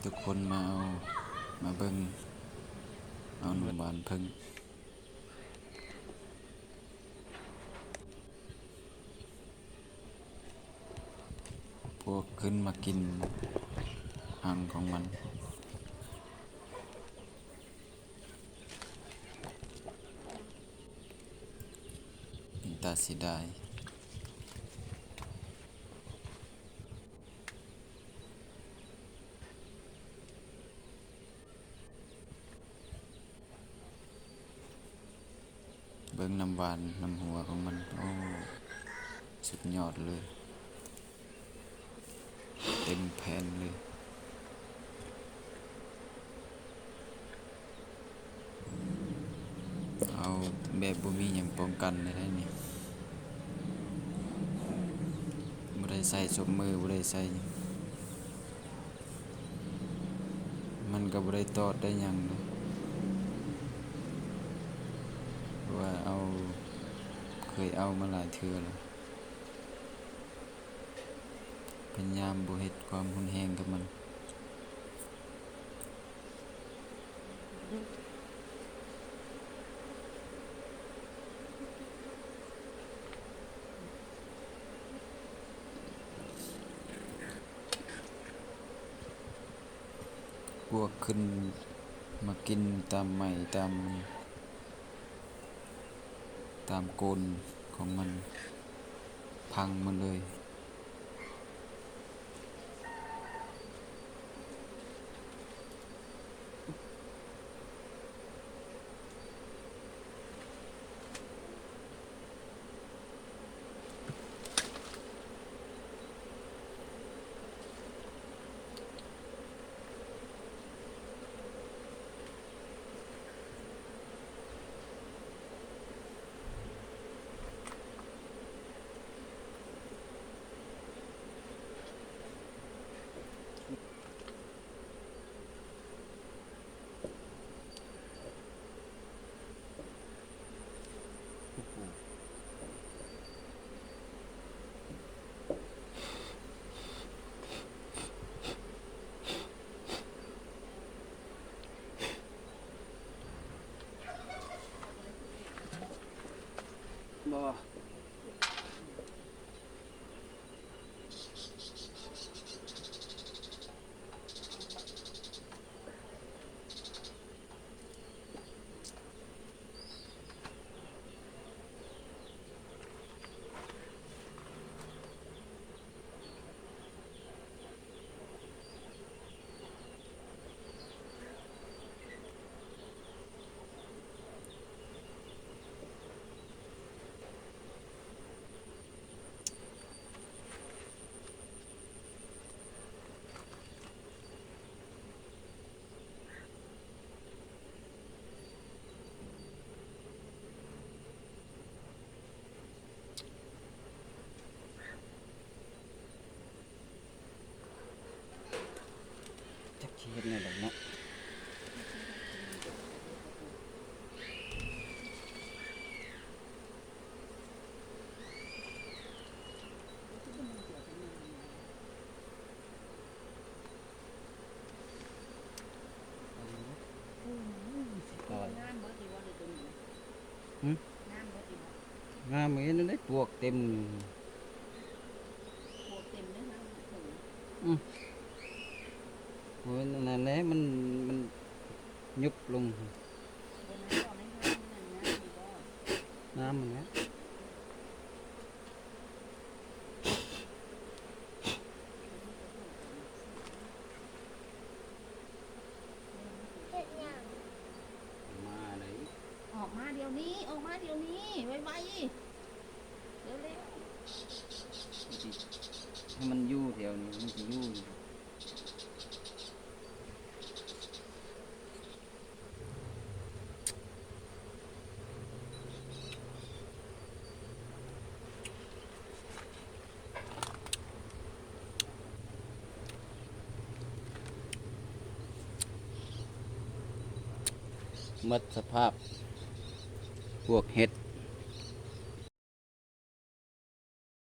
ทุกคนมาเอามาเบิ่งเอาหนุ่มบานเพิ่งพวกขึ้นมากินหังของมันตาเสียดายเบิ่งน้ำหวานน้ำหัวของมันโอ้สุดยอดเลยเต็มแผ่นเลยเอาแบบบ่มีหยังป้องกันได้นี่บ่ได้ใส่ศพมือบ่ได้ใส่มันก็บ่ได้ตอดได้หยังนะว่าเอาเคยเอามาหลายเทื่อแล้วพยายามบ่เฮ็ดความรุนแรงกับมันพวกขึ้นมากินตามไม้ตามโกนของมันพังหมดเลยบ่จักสิเฮ็ดแนวใดเนาะงามเห็นได้ปวกเต็มโอ้ยนั่นแหละมันยุบลงน้ำมันนะมาเลย ออกมาเดี๋ยวนี้ออกมาเดี๋ยวนี้ไวๆเร็วให้มันอยู่แถวนี้มันจะอยู่หมดสภาพพวกเห็ด